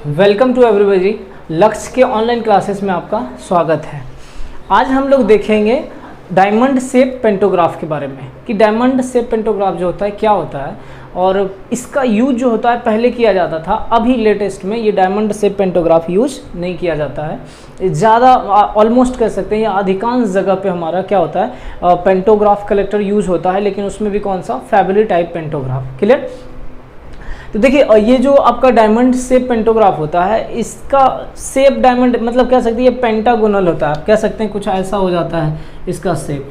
Welcome to everybody. लक्ष्य के online classes में आपका स्वागत है। आज हम लोग देखेंगे डायमंड शेप पेंटोग्राफ के बारे में कि डायमंड शेप पेंटोग्राफ जो होता है क्या होता है और इसका यूज जो होता है पहले किया जाता था, अभी लेटेस्ट में ये डायमंड शेप पेंटोग्राफ यूज नहीं किया जाता है। ज़्यादा ऑलमोस्ट कह सकते हैं या अधिकांश जगह पे हमारा क्या होता है पेंटोग्राफ कलेक्टर यूज होता है, लेकिन उसमें भी कौन सा फैमिली टाइप पेंटोग्राफ। क्लियर? तो देखिए ये जो आपका डायमंड शेप पेंटोग्राफ होता है, इसका शेप डायमंड मतलब कह सकते हैं ये पेंटागोनल होता है। आप कह सकते हैं कुछ ऐसा हो जाता है इसका शेप।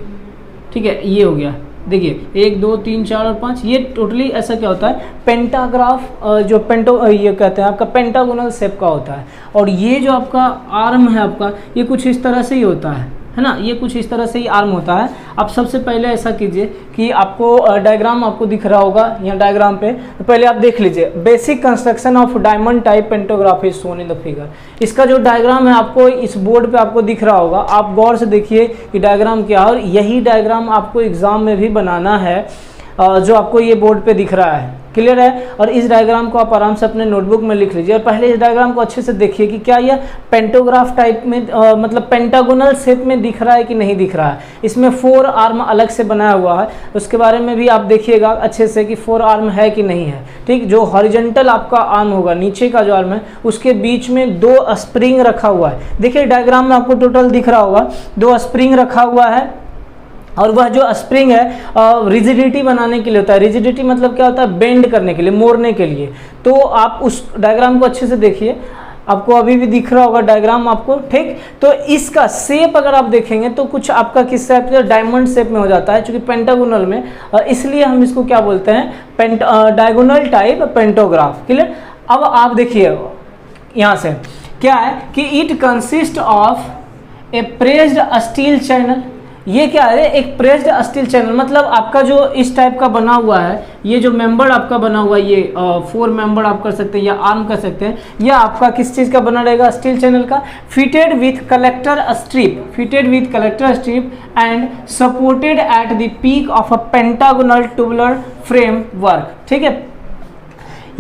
ठीक है, ये हो गया। देखिए 1 2 3 4 और 5, ये टोटली ऐसा क्या होता है पेंटाग्राफ जो ये कहते हैं आपका पेंटागोनल शेप का होता है। और ये जो आपका आर्म है आपका, ये कुछ इस तरह से ही होता है ना, ये कुछ इस तरह से ही आर्म होता है। आप सबसे पहले ऐसा कीजिए कि आपको डायग्राम आपको दिख रहा होगा यहाँ डायग्राम पे, तो पहले आप देख लीजिए basic construction of diamond type pantograph is shown in the figure. इसका जो डायग्राम है आपको इस बोर्ड पे आपको दिख रहा होगा। आप गौर से देखिए कि डायग्राम क्या है, और यही डायग्राम आपको एग्जाम में भी बनाना है जो आपको ये बोर्ड पे दिख रहा है। क्लियर है? और इस डायग्राम को आप आराम से अपने नोटबुक में लिख लीजिए और पहले इस डायग्राम को अच्छे से देखिए कि क्या यह पेंटोग्राफ टाइप में मतलब पेंटागोनल शेप में दिख रहा है कि नहीं दिख रहा है। इसमें 4 आर्म अलग से बनाया हुआ है, उसके बारे में भी आप देखिएगा अच्छे से कि 4 आर्म है कि नहीं है। ठीक, जो हॉरिजॉन्टल आपका आर्म होगा, नीचे का जो आर्म है उसके बीच में 2 स्प्रिंग रखा हुआ है। देखिए डायग्राम में आपको टोटल दिख रहा होगा 2 स्प्रिंग रखा हुआ है, और वह जो स्प्रिंग है रिजिडिटी बनाने के लिए होता है। रिजिडिटी मतलब क्या होता है, बेंड करने के लिए, मोड़ने के लिए। तो आप उस डायग्राम को अच्छे से देखिए, आपको अभी भी दिख रहा होगा डायग्राम आपको। ठीक, तो इसका शेप अगर आप देखेंगे तो कुछ आपका किस टाइप से डायमंड शेप में हो जाता है, क्योंकि पेंटागोनल में, इसलिए हम इसको क्या बोलते हैं डायगोनल टाइप पेंटोग्राफ। क्लियर? अब आप देखिए यहाँ से क्या है कि it consist of A pressed steel channel. ये क्या है, एक प्रेस्ड स्टील चैनल, मतलब आपका जो इस टाइप का बना हुआ है, ये जो मेंबर आपका बना हुआ है, ये 4 मेंबर आप कर सकते हैं या आर्म कर सकते हैं, यह आपका किस चीज़ का बना रहेगा, स्टील चैनल का। Fitted with collector strip, fitted with collector strip and supported at the peak of a pentagonal tubular frame work. ठीक है,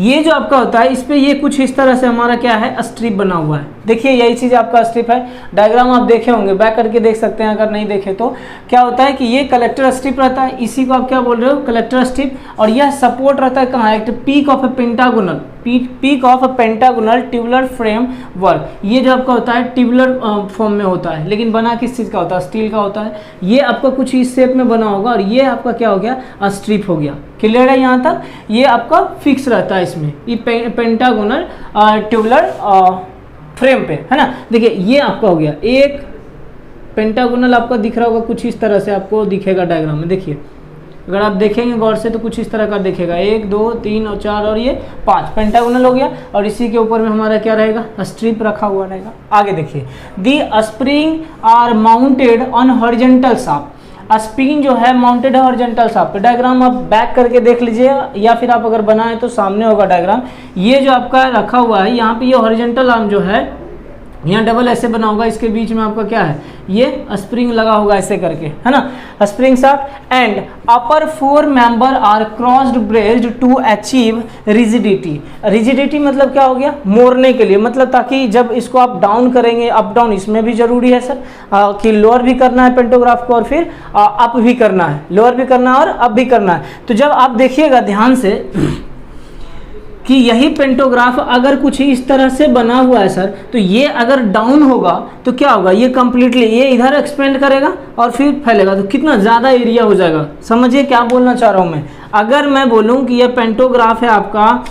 ये जो आपका होता है इस पे ये कुछ इस तरह से हमारा क्या है स्ट्रिप बना हुआ है। देखिए यही चीज़ आपका स्ट्रिप है। डायग्राम आप देखे होंगे, बैक करके देख सकते हैं अगर नहीं देखे तो। क्या होता है कि ये कलेक्टर स्ट्रिप रहता है, इसी को आप क्या बोल रहे हो कलेक्टर स्ट्रिप, और यह सपोर्ट रहता है कहाँ, एक peak of A pentagonal, peak of a pentagonal tubular frame work. ये जो आपका होता है ट्यूबुलर फॉर्म में होता है, लेकिन बना किस चीज़ का होता है, स्टील का होता है। ये आपका कुछ इस शेप में बना होगा और ये आपका क्या हो गया स्ट्रिप हो गया। क्लियर है यहाँ तक? ये आपका फिक्स रहता है इसमें, ये पेंटागोनल ट्यूबुलर फ्रेम पे, है ना। देखिए ये आपका हो गया एक पेंटागोनल, आपका दिख रहा होगा कुछ इस तरह से आपको दिखेगा डायग्राम में। देखिए अगर आप देखेंगे गौर से तो कुछ इस तरह का दिखेगा, 1 2 3 और 4 और ये 5 पेंटागोनल हो गया, और इसी के ऊपर में हमारा क्या रहेगा स्ट्रिप रखा हुआ रहेगा। आगे देखिए, the spring are mounted on horizontal shaft. Spring जो है माउंटेड है हॉरिजॉन्टल शाफ्ट पे। डायग्राम आप बैक करके देख लीजिए, या फिर आप अगर बनाए तो सामने होगा डायग्राम। ये जो आपका रखा हुआ है यहाँ पे, ये हॉरिजॉन्टल आर्म जो है यहाँ डबल ऐसे बना होगा, इसके बीच में आपका क्या है ये स्प्रिंग लगा होगा ऐसे करके, है ना, spring shaft. And upper 4 member are crossed braced to achieve rigidity. Rigidity मतलब क्या हो गया, मोड़ने के लिए, मतलब ताकि जब इसको आप डाउन करेंगे, अप डाउन इसमें भी जरूरी है सर कि लोअर भी करना है पेंटोग्राफ को और फिर अप भी करना है, लोअर भी करना है और अप भी करना है। तो जब आप देखिएगा ध्यान से कि यही पेंटोग्राफ अगर कुछ इस तरह से बना हुआ है सर, तो ये अगर डाउन होगा तो क्या होगा, ये कंप्लीटली ये इधर एक्सपेंड करेगा और फिर फैलेगा, तो कितना ज़्यादा एरिया हो जाएगा। समझिए क्या बोलना चाह रहा हूँ मैं। अगर मैं बोलूँ कि ये पेंटोग्राफ है आपका,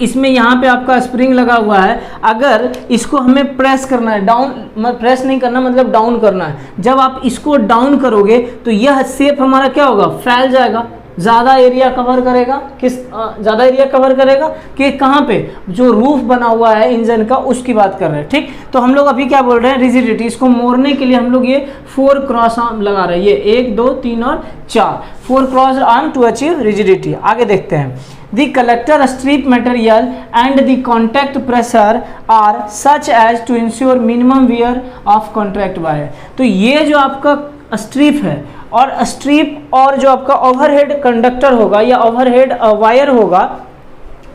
इसमें यहाँ पे आपका स्प्रिंग लगा हुआ है, अगर इसको हमें प्रेस करना है, डाउन प्रेस नहीं करना मतलब डाउन करना है, जब आप इसको डाउन करोगे तो यह शेप हमारा क्या होगा, फैल जाएगा, ज़्यादा एरिया कवर करेगा। किस ज़्यादा एरिया कवर करेगा कि कहाँ पे, जो रूफ बना हुआ है इंजन का उसकी बात कर रहे हैं। ठीक, तो हम लोग अभी क्या बोल रहे हैं रिजिडिटी, इसको मोड़ने के लिए हम लोग ये 4 क्रॉस आर्म लगा रहे हैं, ये 1 2 3 और 4 cross arm to achieve rigidity. आगे देखते हैं, The collector strip material and the contact pressure are such as to ensure minimum wear of contact wire। तो ये जो आपका स्ट्रिप है और स्ट्रिप और जो आपका ओवरहेड कंडक्टर होगा या ओवरहेड वायर होगा,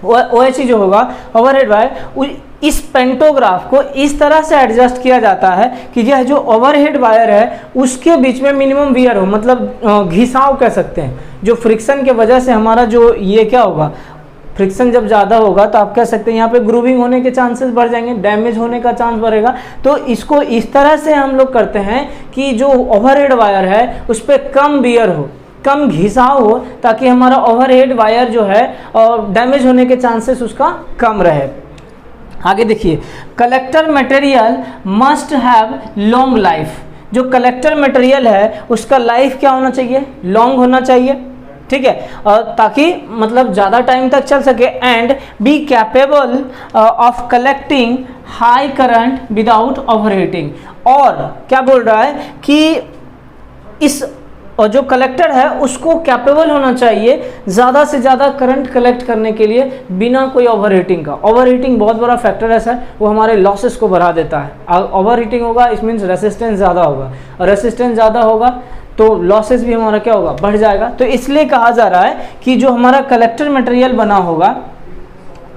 OHE जो होगा ओवरहेड वायर, इस पेंटोग्राफ को इस तरह से एडजस्ट किया जाता है कि यह जो ओवरहेड वायर है उसके बीच में मिनिमम वियर हो, मतलब घिसाव कह सकते हैं, जो फ्रिक्शन के वजह से हमारा जो ये क्या होगा, फ्रिक्शन जब ज़्यादा होगा तो आप कह सकते हैं यहाँ पे ग्रूविंग होने के चांसेस बढ़ जाएंगे, डैमेज होने का चांस बढ़ेगा। तो इसको इस तरह से हम लोग करते हैं कि जो ओवरहेड वायर है उस पर कम वियर हो, कम घिसाव हो, ताकि हमारा ओवरहेड वायर जो है और डैमेज होने के चांसेस उसका कम रहे। आगे देखिए, collector material must have long life. जो कलेक्टर मटेरियल है उसका लाइफ क्या होना चाहिए, लॉन्ग होना चाहिए, ठीक है, ताकि मतलब ज़्यादा टाइम तक चल सके। And be capable of collecting high current without overheating. और क्या बोल रहा है कि इस और जो कलेक्टर है उसको कैपेबल होना चाहिए ज़्यादा से ज़्यादा करंट कलेक्ट करने के लिए बिना कोई ओवरहीटिंग का। ओवरहीटिंग बहुत बड़ा फैक्टर है सर, वो हमारे लॉसेस को बढ़ा देता है। ओवरहीटिंग होगा इस मीन्स रेसिस्टेंस ज़्यादा होगा, और रेसिस्टेंस ज़्यादा होगा तो लॉसेस भी हमारा क्या होगा, बढ़ जाएगा। तो इसलिए कहा जा रहा है कि जो हमारा कलेक्टर मटेरियल बना होगा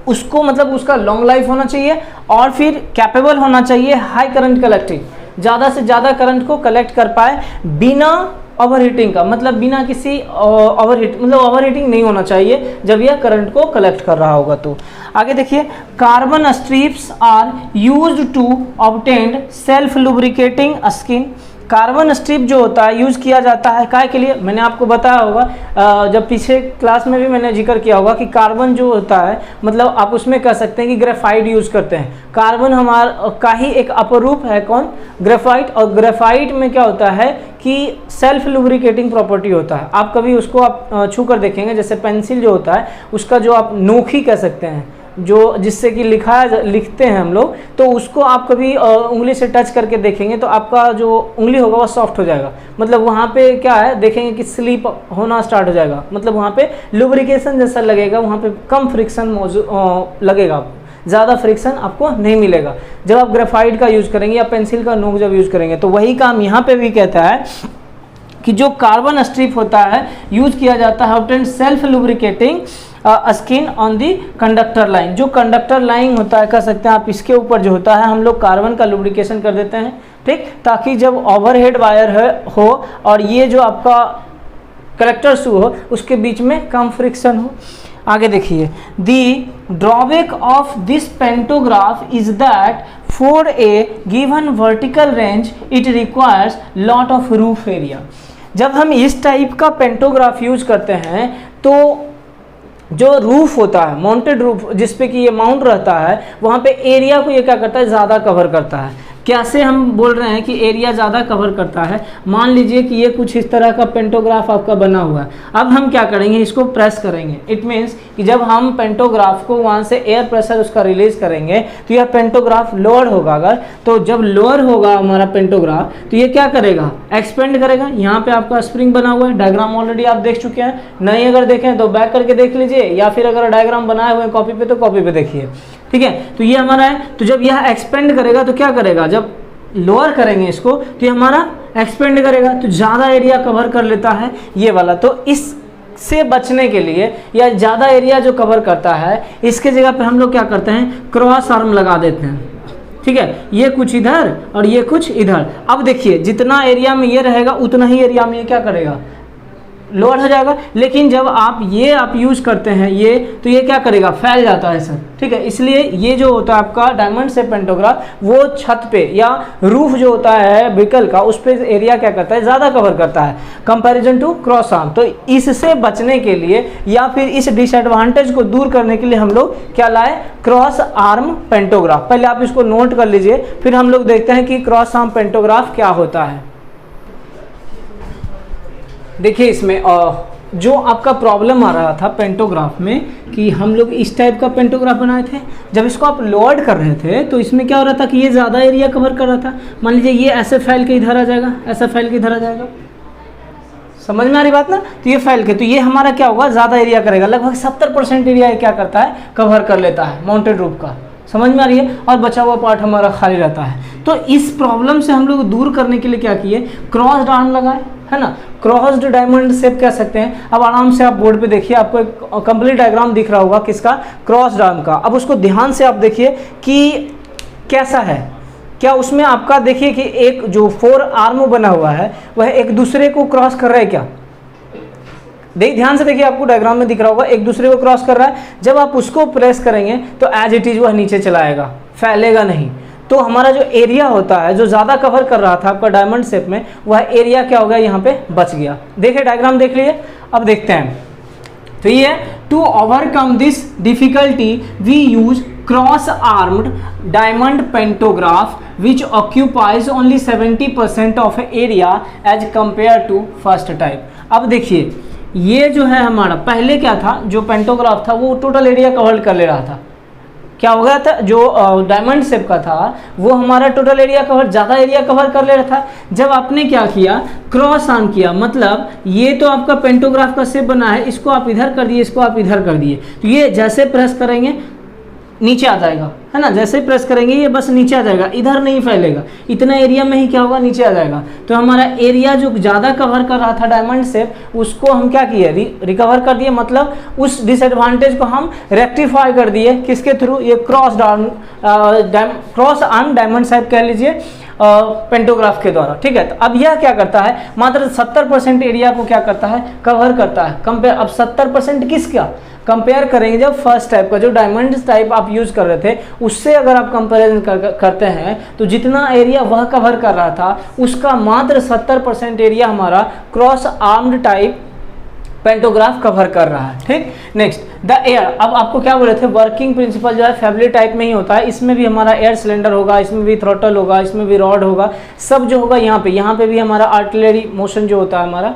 उसको मतलब उसका लॉन्ग लाइफ होना चाहिए, और फिर कैपेबल होना चाहिए हाई करंट कलेक्टिंग, ज़्यादा से ज़्यादा करंट को कलेक्ट कर पाए बिना ओवरहीटिंग का, मतलब बिना किसी ओवरहीटिंग नहीं होना चाहिए जब यह करंट को कलेक्ट कर रहा होगा। तो आगे देखिए, carbon strips are used to obtain self lubricating skin. Carbon strip जो होता है यूज़ किया जाता है काय के लिए, मैंने आपको बताया होगा, जब पीछे क्लास में भी मैंने जिक्र किया होगा कि कार्बन जो होता है मतलब आप उसमें कह सकते हैं कि ग्रेफाइट यूज़ करते हैं। कार्बन हमारा का ही एक अपरूप है, कौन, ग्रेफाइट। और ग्रेफाइट में क्या होता है कि सेल्फ लुब्रिकेटिंग प्रॉपर्टी होता है। आप कभी उसको आप छू कर देखेंगे, जैसे पेंसिल जो होता है उसका जो आप नोखी कह सकते हैं, जो जिससे कि लिखते हैं हम लोग, तो उसको आप कभी उंगली से टच करके देखेंगे तो आपका जो उंगली होगा वो सॉफ्ट हो जाएगा, मतलब वहाँ पे क्या है देखेंगे कि स्लिप होना स्टार्ट हो जाएगा, मतलब वहाँ पे लुब्रिकेशन जैसा लगेगा, वहाँ पे कम फ्रिक्शन लगेगा, ज़्यादा फ्रिक्शन आपको नहीं मिलेगा जब आप ग्रेफाइट का यूज़ करेंगे या पेंसिल का नोक जब यूज़ करेंगे। तो वही काम यहाँ पे भी कहता है कि जो कार्बन स्ट्रिप होता है यूज किया जाता है obtain self lubricating skin on the conductor line. जो कंडक्टर लाइन होता है कह सकते हैं आप, इसके ऊपर जो होता है हम लोग कार्बन का लुब्रिकेशन कर देते हैं, ठीक, ताकि जब ओवरहेड वायर हो और ये जो आपका कलेक्टर शू हो उसके बीच में कम फ्रिक्शन हो। आगे देखिए, the drawback of this pantograph is that for a given vertical range it requires lot of roof area. जब हम इस टाइप का पेंटोग्राफ यूज करते हैं तो जो रूफ होता है, माउंटेड रूफ जिस पे कि ये माउंट रहता है, वहाँ पे एरिया को ये क्या करता है, ज़्यादा कवर करता है। कैसे हम बोल रहे हैं कि एरिया ज़्यादा कवर करता है, मान लीजिए कि ये कुछ इस तरह का पेंटोग्राफ आपका बना हुआ है। अब हम क्या करेंगे, इसको प्रेस करेंगे। इट मीन्स कि जब हम पेंटोग्राफ को वहाँ से एयर प्रेशर उसका रिलीज करेंगे तो यह पेंटोग्राफ लोअर होगा। अगर तो जब लोअर होगा हमारा पेंटोग्राफ तो ये क्या करेगा, एक्सपेंड करेगा। यहाँ पे आपका स्प्रिंग बना हुआ है, डायग्राम ऑलरेडी आप देख चुके हैं, नहीं अगर देखें तो बैक करके देख लीजिए, या फिर अगर डायग्राम बनाए हुए हैं कॉपी पे तो कॉपी पे देखिए, ठीक है। तो ये हमारा है, तो जब यह एक्सपेंड करेगा तो क्या करेगा, जब लोअर करेंगे इसको तो ये हमारा एक्सपेंड करेगा तो ज़्यादा एरिया कवर कर लेता है ये वाला। तो इससे बचने के लिए या ज़्यादा एरिया जो कवर करता है इसके जगह पर हम लोग क्या करते हैं, क्रॉस आर्म लगा देते हैं, ठीक है। ये कुछ इधर और ये कुछ इधर। अब देखिए जितना एरिया में ये रहेगा उतना ही एरिया में ये क्या करेगा, लोअर हो जाएगा। लेकिन जब आप यूज़ करते हैं ये, तो ये क्या करेगा, फैल जाता है सर, ठीक है। इसलिए ये जो होता है आपका डायमंड शेप पेंटोग्राफ, वो छत पे या रूफ जो होता है व्हीकल का, उस पे एरिया क्या करता है, ज़्यादा कवर करता है कंपैरिजन टू क्रॉस आर्म। तो इससे बचने के लिए या फिर इस डिसएडवांटेज को दूर करने के लिए हम लोग क्या लाए, क्रॉस आर्म पेंटोग्राफ। पहले आप इसको नोट कर लीजिए, फिर हम लोग देखते हैं कि क्रॉस आर्म पेंटोग्राफ क्या होता है। देखिए इसमें जो आपका प्रॉब्लम आ रहा था पेंटोग्राफ में कि हम लोग इस टाइप का पेंटोग्राफ बनाए थे, जब इसको आप लोअर कर रहे थे तो इसमें क्या हो रहा था कि ये ज़्यादा एरिया कवर कर रहा था। मान लीजिए ये ऐसे फैल के इधर आ जाएगा, ऐसा फैल के इधर आ जाएगा, समझ में आ रही बात ना। तो ये फैल के, तो ये हमारा क्या होगा, ज़्यादा एरिया करेगा, लगभग 70% एरिया ये क्या करता है, कवर कर लेता है माउंटेड रूफ का, समझ में आ रही है, और बचा हुआ पार्ट हमारा खाली रहता है। तो इस प्रॉब्लम से हम लोग दूर करने के लिए क्या किए, क्रॉस आर्म लगाए, है ना, क्रॉस्ड डायमंड शेप कह सकते हैं। अब आराम से आप बोर्ड पे देखिए, आपको एक कंप्लीट डायग्राम दिख रहा होगा किसका, क्रॉस आर्म का। अब उसको ध्यान से आप देखिए कि कैसा है, क्या उसमें आपका देखिए कि एक जो 4 आर्म बना हुआ है वह एक दूसरे को क्रॉस कर रहा है क्या, ध्यान से देखिए, आपको डायग्राम में दिख रहा होगा एक दूसरे को क्रॉस कर रहा है। जब आप उसको प्रेस करेंगे तो एज इट इज वह नीचे चला आएगा, फैलेगा नहीं। तो हमारा जो एरिया होता है, जो ज़्यादा कवर कर रहा था आपका डायमंड शेप में, वह एरिया क्या हो गया, यहाँ पे बच गया। देखिए डायग्राम देख लिए। अब देखते हैं, तो ये to overcome this difficulty we use cross armed diamond pantograph which occupies only 70% of area as compare to first type. अब देखिए, ये जो है हमारा पहले क्या था, जो पेंटोग्राफ था वो टोटल एरिया कवर कर ले रहा था। क्या हो गया था, जो डायमंड शेप का था वो हमारा टोटल एरिया कवर, ज़्यादा एरिया कवर कर ले रहा था। जब आपने क्या किया, क्रॉस आर्म किया, मतलब ये तो आपका पेंटोग्राफ का शेप बना है, इसको आप इधर कर दिए, इसको आप इधर कर दिए, तो ये जैसे प्रेस करेंगे नीचे आ जाएगा, है ना, जैसे ही प्रेस करेंगे ये बस नीचे आ जाएगा, इधर नहीं फैलेगा, इतना एरिया में ही क्या होगा, नीचे आ जाएगा। तो हमारा एरिया जो ज़्यादा कवर कर रहा था डायमंड शेप, उसको हम क्या किए, रिकवर कर दिए, मतलब उस डिसएडवांटेज को हम रेक्टिफाई कर दिए। किसके थ्रू, ये क्रॉस आर्म डायमंड शेप कह लीजिए पेंटोग्राफ के द्वारा, ठीक है। तो अब यह क्या करता है, मात्र 70% एरिया को क्या करता है, कवर करता है। कंपेयर, अब 70% किसका कंपेयर करेंगे, जब फर्स्ट टाइप का जो डायमंड टाइप आप यूज कर रहे थे उससे अगर आप कंपेरिजन करते हैं तो जितना एरिया वह कवर कर रहा था उसका मात्र 70% एरिया हमारा cross armed type pantograph cover कर रहा है, ठीक। Next, the air. अब आपको क्या बोले थे, वर्किंग प्रिंसिपल जो है फैमिली टाइप में ही होता है। इसमें भी हमारा एयर सिलेंडर होगा, इसमें भी थ्रॉटल होगा, इसमें भी रॉड होगा, सब जो होगा यहाँ पे भी हमारा आर्टिलरी मोशन जो होता है, हमारा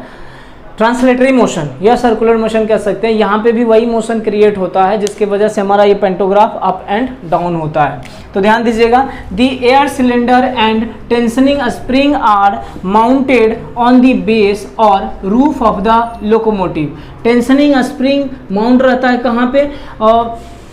ट्रांसलेटरी मोशन या सर्कुलर मोशन कह सकते हैं, यहाँ पे भी वही मोशन क्रिएट होता है जिसकी वजह से हमारा ये पेंटोग्राफ अप एंड डाउन होता है। तो ध्यान दीजिएगा, the air cylinder and tensioning spring are mounted on the base और roof of the locomotive. Tensioning spring mount रहता है कहाँ पे,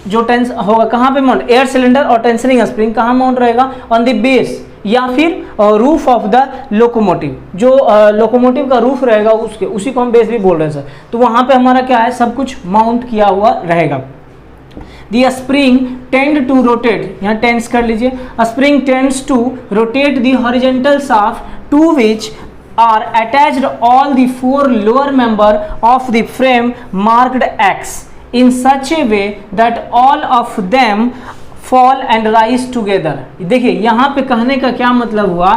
जो टेंस होगा कहाँ पे माउंट, एयर सिलेंडर और टेंशनिंग स्प्रिंग कहाँ माउंट रहेगा, ऑन द बेस या फिर रूफ ऑफ द लोकोमोटिव। जो लोकोमोटिव का रूफ रहेगा उसके, उसी को हम बेस भी बोल रहे हैं सर। तो वहाँ पे हमारा क्या है, सब कुछ माउंट किया हुआ रहेगा। The spring tend to rotate, यहाँ टेंस कर लीजिए, spring tends to rotate the horizontal shaft to which are attached all the 4 lower member of the frame marked X in such a way that all of them fall and rise together। देखिए यहाँ पे कहने का क्या मतलब हुआ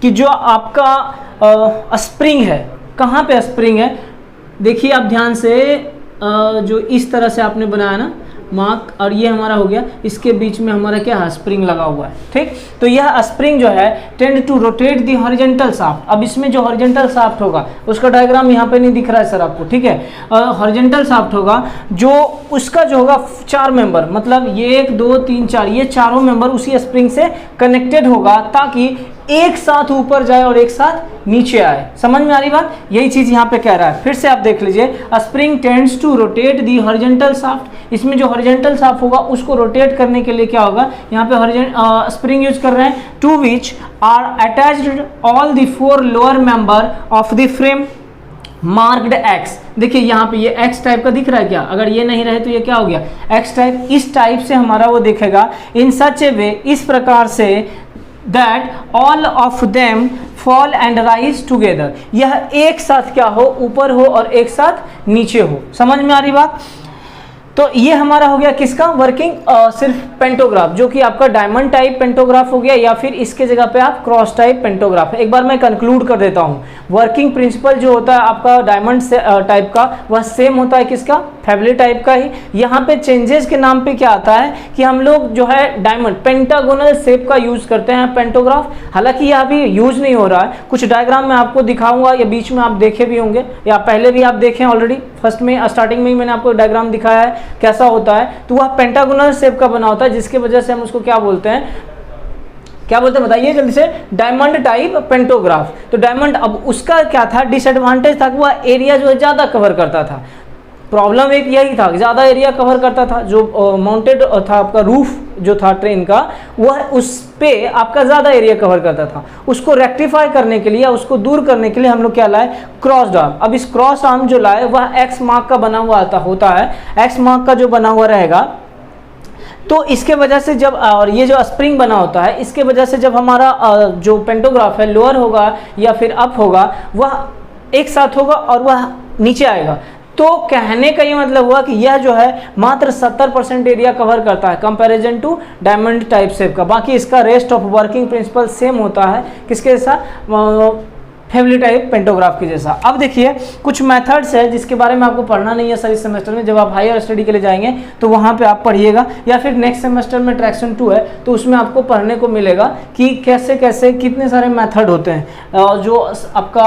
कि जो आपका स्प्रिंग है, कहाँ पे स्प्रिंग है, देखिए आप ध्यान से, जो इस तरह से आपने बनाया ना मार्क, और ये हमारा हो गया, इसके बीच में हमारा क्या है, स्प्रिंग लगा हुआ है, ठीक। तो यह स्प्रिंग जो है tend to rotate the horizontal shaft. अब इसमें जो हॉरिजॉन्टल शाफ्ट होगा उसका डायग्राम यहाँ पे नहीं दिख रहा है सर आपको, ठीक है। हॉरिजॉन्टल शाफ्ट होगा जो उसका जो होगा 4 मेंबर, मतलब ये 1 2 3 4, ये चारों मेंबर उसी स्प्रिंग से कनेक्टेड होगा ताकि एक साथ ऊपर जाए और एक साथ नीचे आए। समझ में आ रही बात, यही चीज यहाँ पे कह रहा है। फिर से आप देख लीजिए, spring tends to rotate the horizontal shaft. इसमें जो हॉरिजॉन्टल शाफ्ट होगा उसको रोटेट करने के लिए क्या होगा, यहाँ पे स्प्रिंग यूज कर रहे हैं, to which are attached all the 4 lower member of the frame marked X. देखिए यहाँ पे ये एक्स टाइप का दिख रहा है क्या, अगर ये नहीं रहे तो ये क्या हो गया, एक्स टाइप। इस टाइप से हमारा वो दिखेगा, इन सच ए वे, इस प्रकार से, that all of them fall and rise together। यह एक साथ क्या हो, ऊपर हो और एक साथ नीचे हो। समझ में आ रही बात। तो ये हमारा हो गया किसका, वर्किंग सिर्फ पेंटोग्राफ, जो कि आपका डायमंड टाइप पेंटोग्राफ हो गया, या फिर इसके जगह पे आप क्रॉस टाइप पेंटोग्राफ। एक बार मैं कंक्लूड कर देता हूँ, वर्किंग प्रिंसिपल जो होता है आपका डायमंड टाइप का, वह सेम होता है किसका, फैमिली टाइप का ही। यहाँ पे चेंजेस के नाम पे क्या आता है कि हम लोग जो है डायमंड पेंटागोनल शेप का यूज करते हैं पेंटोग्राफ। हालांकि यह अभी यूज नहीं हो रहा है, कुछ डायग्राम में आपको दिखाऊंगा, या बीच में आप देखे भी होंगे या पहले भी आप देखें ऑलरेडी, फर्स्ट में स्टार्टिंग में ही मैंने आपको डायग्राम दिखाया है कैसा होता है। तो वह पेंटागोनल शेप का बना होता है, जिसकी वजह से हम उसको क्या बोलते हैं, क्या बोलते हैं बताइए जल्दी से, डायमंड टाइप पेंटोग्राफ। तो डायमंड, अब उसका क्या था डिसएडवांटेज था कि वह एरिया जो है ज़्यादा कवर करता था। प्रॉब्लम एक यही था, ज़्यादा एरिया कवर करता था, जो माउंटेड था आपका रूफ जो था ट्रेन का, वह उस पे आपका ज़्यादा एरिया कवर करता था। उसको रेक्टिफाई करने के लिए या उसको दूर करने के लिए हम लोग क्या लाए, क्रॉस आर्म। अब इस क्रॉस आर्म जो लाए वह एक्स मार्क का बना हुआ होता है, एक्स मार्क का जो बना हुआ रहेगा, तो इसके वजह से जब, और ये जो स्प्रिंग बना होता है, इसके वजह से जब हमारा जो पेंटोग्राफ है लोअर होगा या फिर अप होगा, वह एक साथ होगा और वह नीचे आएगा। तो कहने का ये मतलब हुआ कि यह जो है मात्र 70% एरिया कवर करता है comparison to diamond type shape का। बाकी इसका rest of working principle same होता है, किसके जैसा, फैमिली टाइप पेंटोग्राफ के जैसा। अब देखिए कुछ मेथड्स है जिसके बारे में आपको पढ़ना नहीं है सर इस सेमेस्टर में, जब आप हायर स्टडी के लिए जाएंगे तो वहाँ पे आप पढ़िएगा, या फिर नेक्स्ट सेमेस्टर में ट्रैक्शन 2 है तो उसमें आपको पढ़ने को मिलेगा कि कैसे कैसे कितने सारे मेथड होते हैं जो आपका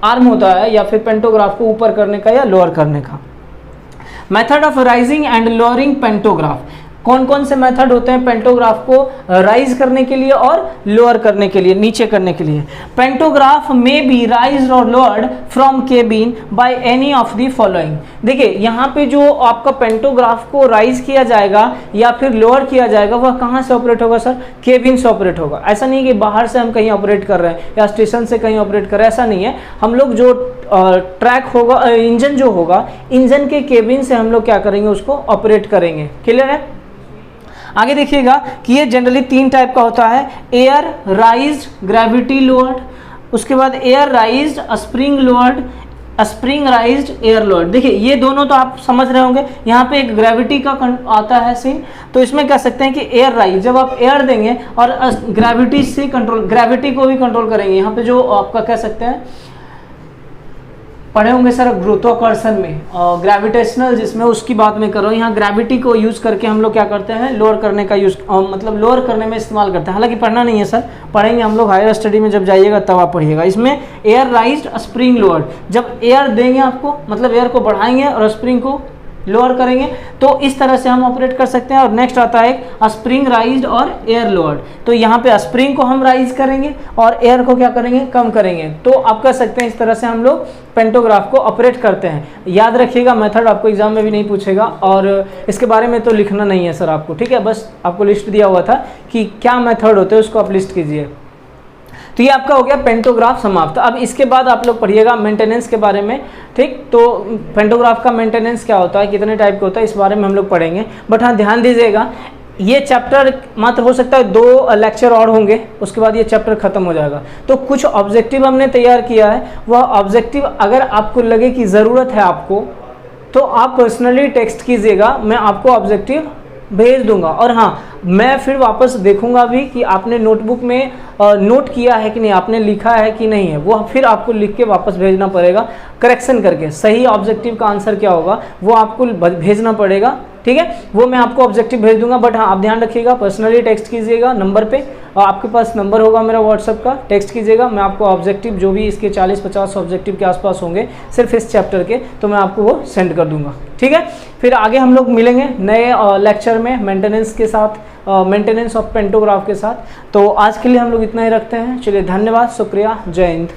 आर्म होता है या फिर पेंटोग्राफ को ऊपर करने का या लोअर करने का। Method of rising and lowering pantograph, कौन कौन से मेथड होते हैं पेंटोग्राफ को राइज करने के लिए और लोअर करने के लिए, नीचे करने के लिए। पेंटोग्राफ में बी राइज और lowered from cabin by any of the following. देखिए यहाँ पे जो आपका पेंटोग्राफ को राइज किया जाएगा या फिर लोअर किया जाएगा वह कहाँ से ऑपरेट होगा सर, केबिन से ऑपरेट होगा। ऐसा नहीं कि बाहर से हम कहीं ऑपरेट कर रहे हैं या स्टेशन से कहीं ऑपरेट कर रहे हैं, ऐसा नहीं है। हम लोग जो ट्रैक होगा, इंजन जो होगा, इंजन के केबिन से हम लोग क्या करेंगे, उसको ऑपरेट करेंगे। क्लियर है। आगे देखिएगा कि ये जनरली 3 टाइप का होता है, एयर राइज्ड ग्रेविटी लोअर्ड, उसके बाद air राइज्ड spring lowered, spring राइज्ड air lowered. देखिए ये दोनों तो आप समझ रहे होंगे, यहाँ पे एक ग्रेविटी का आता है सीन, तो इसमें कह सकते हैं कि एयर राइज, जब आप एयर देंगे और ग्रेविटी से कंट्रोल, ग्रेविटी को भी कंट्रोल करेंगे। यहाँ पे जो आपका कह सकते हैं, पढ़े होंगे सर गुरुत्वाकर्षण में, ग्रेविटेशनल जिसमें, उसकी बात मैं कर रहा हूँ। यहाँ ग्रेविटी को यूज करके हम लोग क्या करते हैं, लोअर करने का यूज, मतलब लोअर करने में इस्तेमाल करते हैं। हालांकि पढ़ना नहीं है सर, पढ़ेंगे हम लोग हायर स्टडी में, जब जाइएगा तब आप पढ़िएगा। इसमें एयर राइज्ड स्प्रिंग लोअर्ड, जब एयर देंगे आपको, मतलब एयर को बढ़ाएंगे और स्प्रिंग को लोअर करेंगे, तो इस तरह से हम ऑपरेट कर सकते हैं। और नेक्स्ट आता है स्प्रिंग राइज्ड और एयर लोअर्ड, तो यहाँ पे स्प्रिंग को हम राइज करेंगे और एयर को क्या करेंगे, कम करेंगे। तो आप कह सकते हैं इस तरह से हम लोग पेंटोग्राफ को ऑपरेट करते हैं। याद रखिएगा, मेथड आपको एग्जाम में भी नहीं पूछेगा और इसके बारे में तो लिखना नहीं है सर आपको, ठीक है। बस आपको लिस्ट दिया हुआ था कि क्या मेथड होते हैं, उसको आप लिस्ट कीजिए। तो ये आपका हो गया पेंटोग्राफ समाप्त। अब इसके बाद आप लोग पढ़िएगा मेंटेनेंस के बारे में, ठीक। तो पेंटोग्राफ का मेंटेनेंस क्या होता है, कितने टाइप का होता है, इस बारे में हम लोग पढ़ेंगे। बट हाँ ध्यान दीजिएगा, ये चैप्टर मात्र हो सकता है 2 लेक्चर और होंगे, उसके बाद ये चैप्टर खत्म हो जाएगा। तो कुछ ऑब्जेक्टिव हमने तैयार किया है, वह ऑब्जेक्टिव अगर आपको लगे कि ज़रूरत है आपको, तो आप पर्सनली टेक्स्ट कीजिएगा, मैं आपको ऑब्जेक्टिव भेज दूंगा। और हाँ, मैं फिर वापस देखूंगा भी कि आपने नोटबुक में नोट किया है कि नहीं, आपने लिखा है कि नहीं है, वो फिर आपको लिख के वापस भेजना पड़ेगा, करेक्शन करके। सही ऑब्जेक्टिव का आंसर क्या होगा वो आपको भेजना पड़ेगा, ठीक है। वो मैं आपको ऑब्जेक्टिव भेज दूंगा। बट हाँ आप ध्यान रखिएगा, पर्सनली टेक्स्ट कीजिएगा नंबर पे, और आपके पास नंबर होगा मेरा व्हाट्सअप का, टेक्स्ट कीजिएगा। मैं आपको ऑब्जेक्टिव जो भी इसके 40-50 ऑब्जेक्टिव के आसपास होंगे सिर्फ इस चैप्टर के, तो मैं आपको वो सेंड कर दूंगा, ठीक है। फिर आगे हम लोग मिलेंगे नए लेक्चर में मेंटेनेंस के साथ, मेंटेनेंस ऑफ पेंटोग्राफ के साथ। तो आज के लिए हम लोग इतना ही रखते हैं। चलिए धन्यवाद, शुक्रिया, जय हिंद।